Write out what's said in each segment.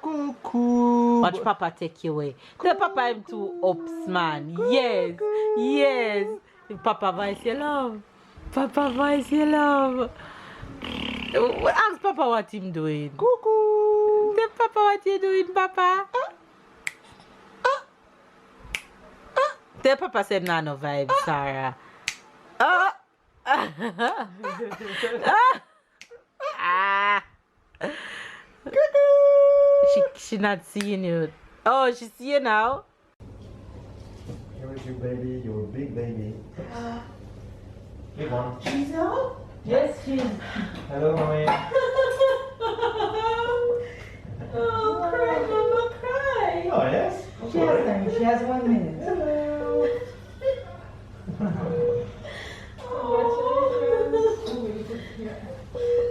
Cuckoo. Watch Papa take you away. Tell Papa I'm too ups, man. Yes. Yes. Papa voice you love. Papa voice you love. Ask Papa what him doing. Cuckoo. Tell Papa what you doing, Papa. Tell Papa say nah no vibe, Sarah. She not seeing you. Oh, she see you now. Here is your baby, your big baby. Big one. She's out? Yes, she's. Hello, mommy. Oh, cry, Mama, cry. Oh, yes? She has time. She has 1 minute. Hello.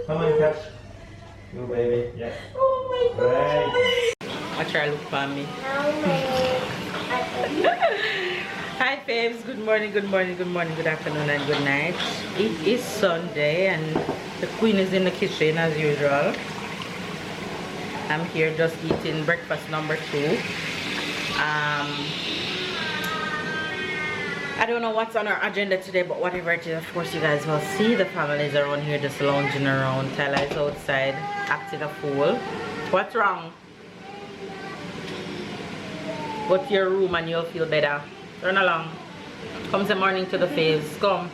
Come on, catch. Your baby. Yeah. Oh my Great. Watch her look for me. Hi babes, good morning, good morning, good morning, good afternoon and good night. It is Sunday and the queen is in the kitchen as usual. I'm here just eating breakfast number 2. I don't know what's on our agenda today, but whatever it is, of course you guys will see the families around here just lounging around. Tyler is outside acting a fool. What's wrong? Go to your room and you'll feel better. Run along. Come say morning to the face. Come.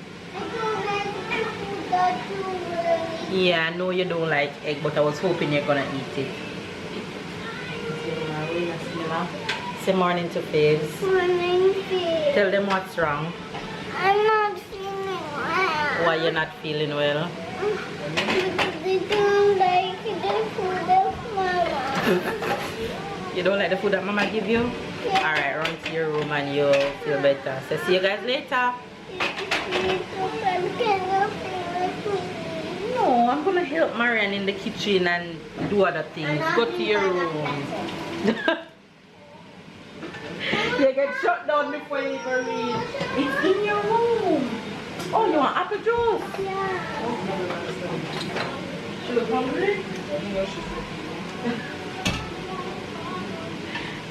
Yeah, I know you don't like egg, but I was hoping you're gonna eat it. Say morning to Faves. Morning, Faves. Tell them what's wrong. I'm not feeling well. Why you're not feeling well? Because they don't like the food of Mama. You don't like the food that Mama give you? Yeah. Alright, run to your room and you'll feel better. So see you guys later. No, I'm gonna help Marianne in the kitchen and do other things. Go to your room. You get shut down before you even read. It's in your room. Oh, you want apple juice? Yeah. She look hungry?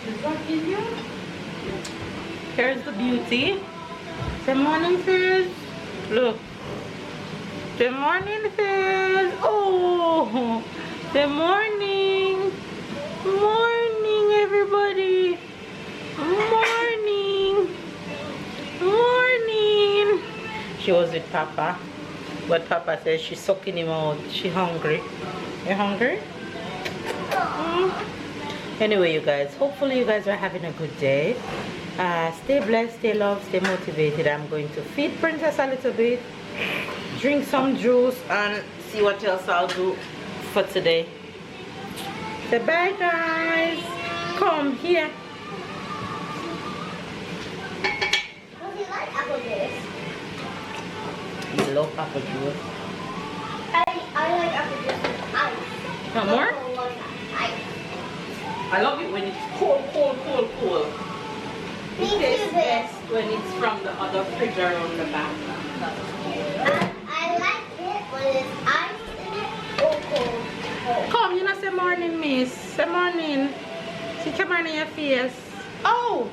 Is that in you? Here's the beauty. Say morning, Fizz. Look. Say morning, Fizz. Oh, say morning. Morning, everybody. Morning. Morning. She was with Papa. But Papa says she's sucking him out. She hungry. You hungry? Anyway, you guys, hopefully you guys are having a good day. Stay blessed, stay loved, stay motivated. I'm going to feed Princess a little bit, drink some juice, and see what else I'll do for today. Say bye, guys. Come here. Does he like apple juice? You love apple juice. I like apple juice with ice. Some more? Ice. I love it when it's cold, cold, cold, cold. Me It too, tastes babe. best when it's from the other fridge around the back. I like it when it's ice in it or cold. Come, you know, say morning, miss. Say morning. See, come on in your face. Oh!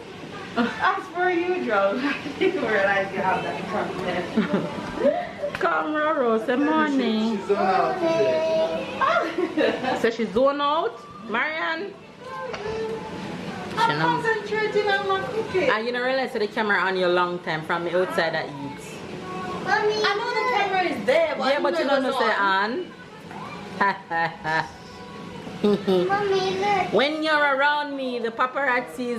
As per usual. I didn't realize you have that problem. Come, Roro. Say morning. She's on out today. So she's zoned out? Marianne? I'm concentrating on my cooking. And you don't realize the camera on you a long time from the outside that eats. Mommy, I know the camera is there, but Yeah, but you don't know say on. Mommy, look. When you're around me, the paparazzi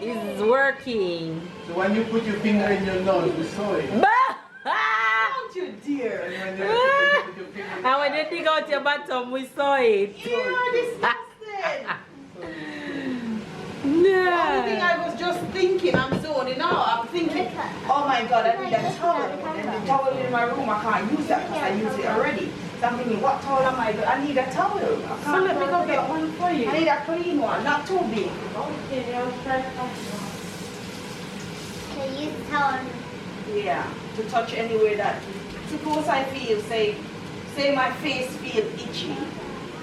is working. So when you put your finger in your nose, we saw it. Don't you dare. And when you put your finger in And when you dig out your bottom, we saw it. You're disgusted. The only thing Yeah. I was just thinking, I'm zoning out. I'm thinking, oh my god, I need a towel. And the towel in my room, I can't use that because I use it already. So I'm thinking, what towel am I? I need a towel. I can't So let me go get one for you. I need a clean one, not too big. Okay, I'll try to To use towel. Yeah, to touch anywhere that. Suppose I feel, say my face feel itchy.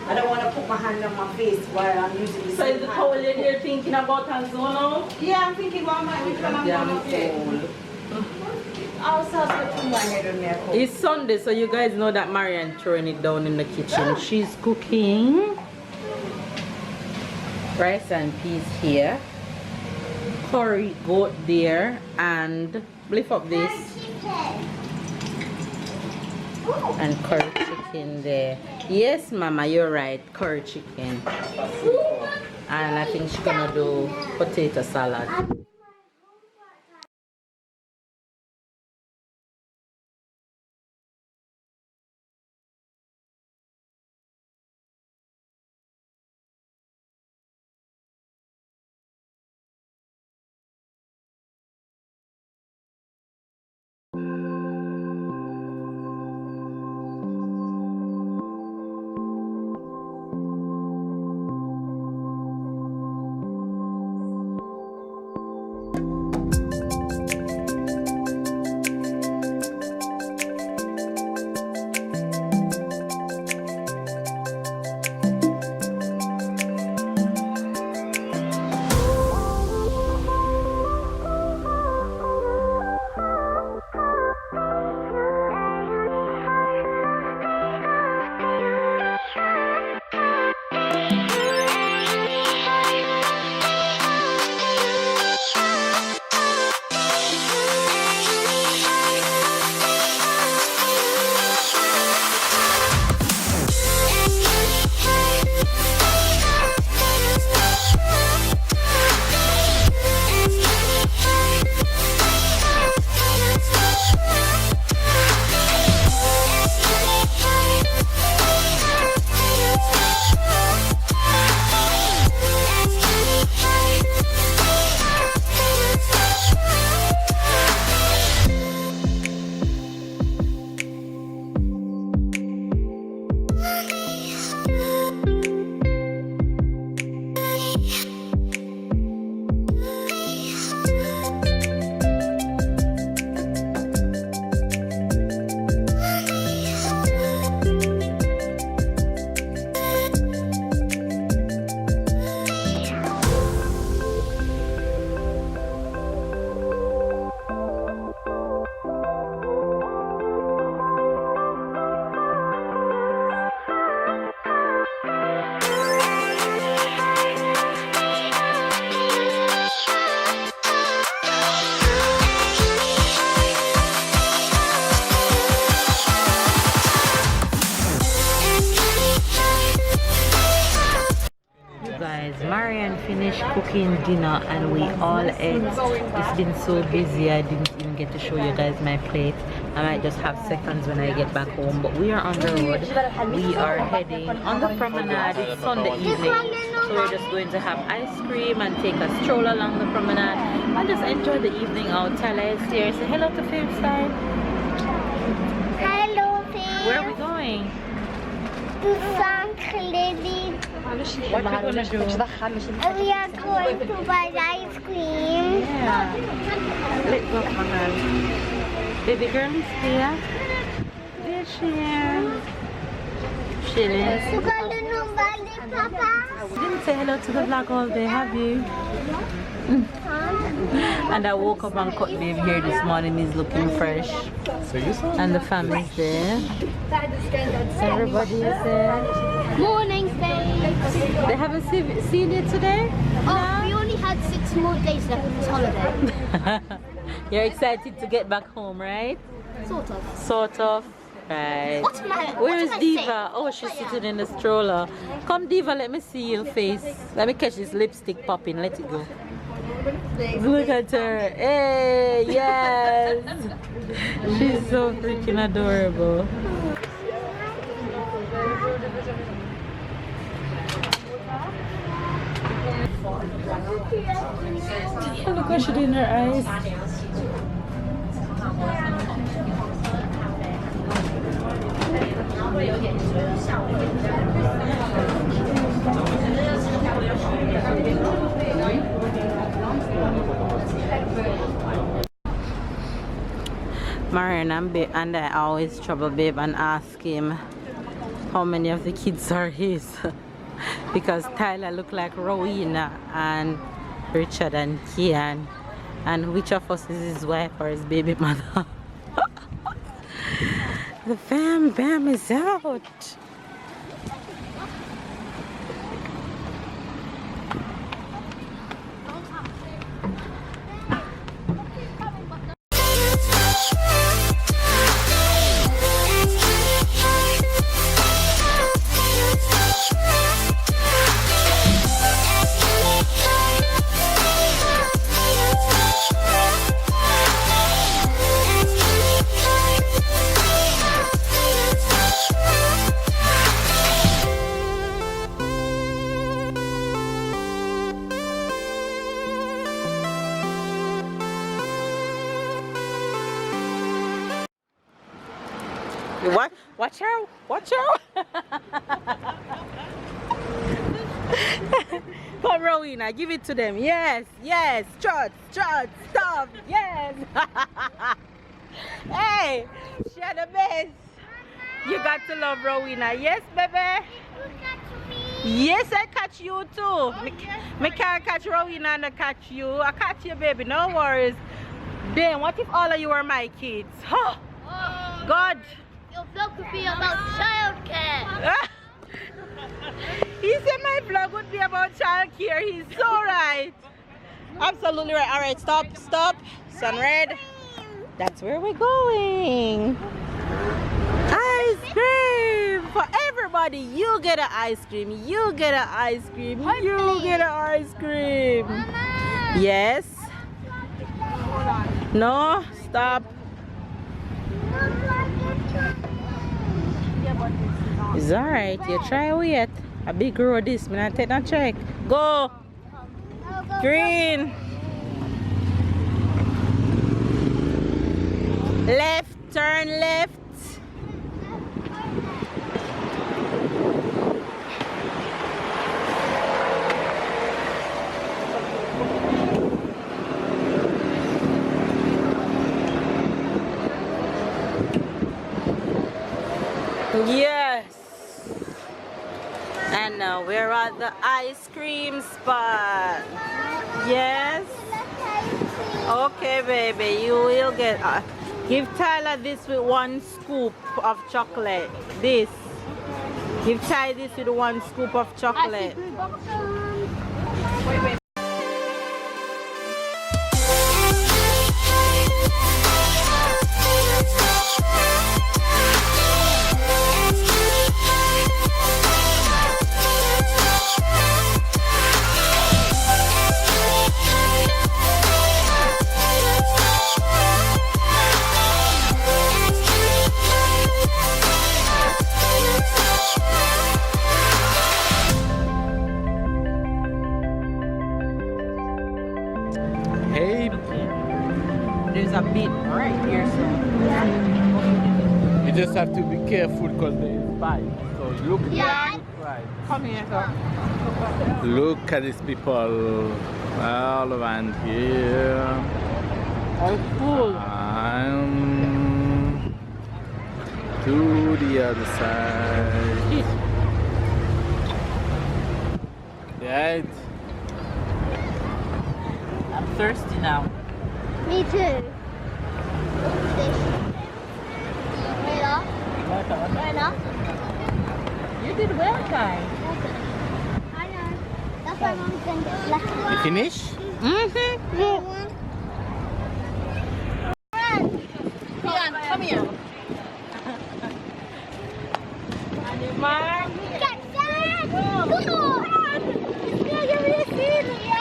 I don't want to put my hand on my face while I'm using this. So is the towel in here thinking about and so now? Yeah, I'm thinking about my which one I'm going to get. I'll start putting my head on there. It's Sunday, so you guys know that Marianne throwing it down in the kitchen. She's cooking rice and peas here, curry goat there, and lift up this, and curry chicken there. Yes, Mama, you're right, curry chicken. And I think she's gonna do potato salad. Marianne finished cooking dinner and we all ate. It's been so busy I didn't even get to show you guys my plate. I might just have seconds when I get back home, but we are on the road. We are heading on the promenade. It's Sunday evening, so we're just going to have ice cream and take a stroll along the promenade and just enjoy the evening out. Tala is here. Say hello to Fave's side. Hello, Fave. Where are we going? To St. Lily. What are we going to do? We are going to buy ice cream. Yeah. Let's go, Mama. Baby girl is here. There she is. Chilling. You got the number, Papa? You didn't say hello to the vlog all day, have you? And I woke up and caught Dave here this morning. He's looking fresh. And the family's there. Everybody is there. Morning, Faith. They haven't seen it today? Oh, we only had 6 more days left of this holiday. You're excited to get back home, right? Sort of. Sort of. Right. Where is Diva? Oh, she's sitting in the stroller. Come, Diva, let me see your face. Let me catch this lipstick popping. Let it go. Look at her. Hey, yes. She's so freaking adorable. Oh, look what she did in her eyes. Marianne and I always trouble Babe and ask him how many of the kids are his. Because Tyler look like Rowena and Richard and Kian. And which of us is his wife or his baby mother? The bam is out. What? Watch out! Watch out! Come, Rowena, give it to them. Yes, yes. Trot, stop. Yes. Hey, share the best. You got to love Rowena. Yes, baby. Yes, I catch you too. Me can't catch Rowena and I catch you. I catch you, baby. No worries. Then, what if all of you are my kids? Oh, God. Your vlog could be about childcare. He said my vlog would be about childcare. He's so right. Absolutely right. All right, stop. Sun red. That's where we're going. Ice cream for everybody. You get an ice cream. You get an ice cream. You get an ice cream. Mama. Yes. No. Stop. It's alright, you try wait. A big road this, man. I take that check. Go! Green! Left, turn left. Yes. And now we're at the ice cream spot. Yes. Okay, baby, you will get. Give Tyler this with 1 scoop of chocolate. This. Give Tyler this with 1 scoop of chocolate. Wait. There's a bit right here, so you just have to be careful because there is bike. So look, Yeah. right. come here, sir. Look at these people all around here. Oh, cool. And to the other side. Right. I'm thirsty now. Me too. Right now? You did well, guys. I know. That's why Mom's going to left. You finish? Mm-hmm. Come here. Mark. Get that! Go! You're really serious.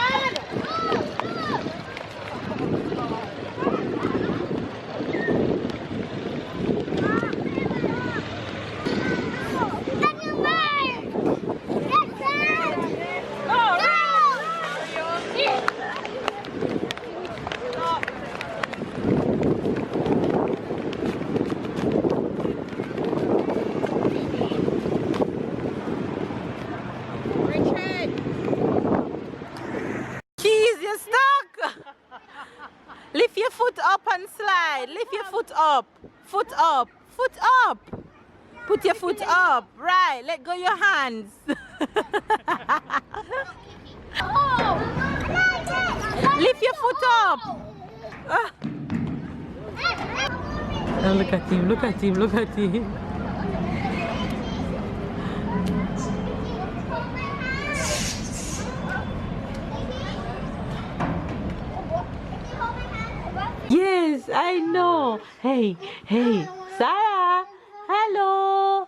Lift your foot up and slide. Lift your foot up. Foot up. Foot up. Put your foot up. Right. Let go your hands. Lift your foot up. Oh, look at him. Look at him. Look at him. Yes, I know. Hey, hey, Sarah. Hello.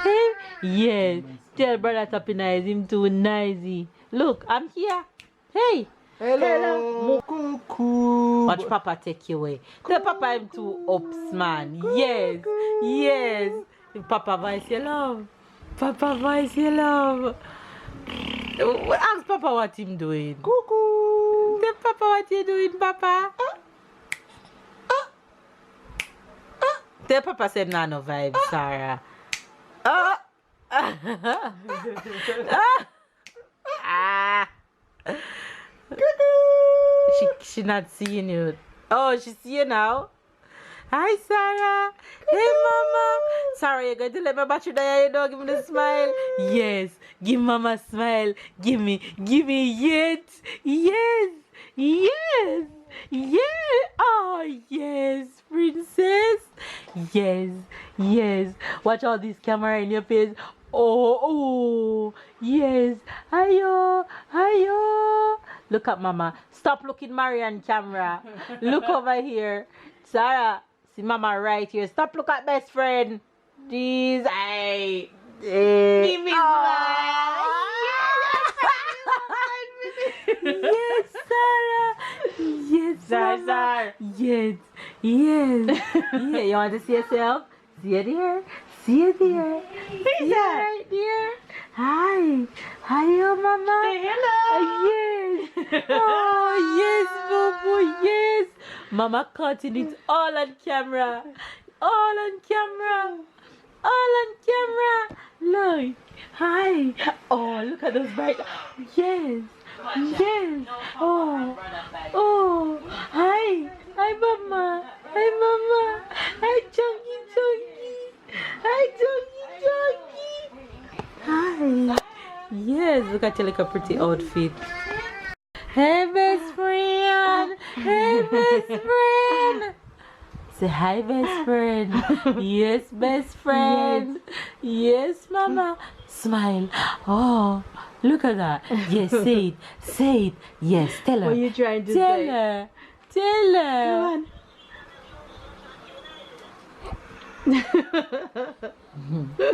Hey, yes. Tell brother Tapinize him too noisy. Look, I'm here. Hey. Hello. Cuckoo. Watch Papa take you away. Tell Papa him too ups, man. Yes, yes. Papa voice you love. Papa voice you love. Ask Papa what him doing. Cuckoo. Tell Papa what you doing, Papa. Tell Papa say nah no vibe, Sarah. She not seeing you. Oh, she see you now. Hi, Sarah. Hey, Mama. Sarah, you're going to let my battery die. You know, give me the smile. Yes. Give Mama a smile. Give me. Yes. Yes. Yes. Yes. Oh, yes, princess. Yes. Yes. Watch all this camera in your face. Oh. Yes. Hiyo. Look at Mama. Stop looking Marian camera. Look over here. Sarah. See Mama right here. Stop look at best friend. Jeez. Hey. Give me Yes, Sarah. Yes, Sarah. Yes. Yeah, you want to see yourself? See it here. See it here. See it right there. Hi. Hiyo, Mama. Say hello. Yes. Oh, yes, Bobo. Yes. Mama cutting it all on camera. All on camera. Look. Hi. Oh, look at those bright. Yes. Yes. Oh. Hi. Hi, Mama. Hi, Chunky. Hi, Chunky. Hi. Yes, look at you like a pretty outfit. Hey, best friend. Say hi, best friend. Yes, best friend. Yes, Mama. Smile. Oh, look at that. Yes, say it. Yes, tell her. What are you trying to say? Tell her. Come on.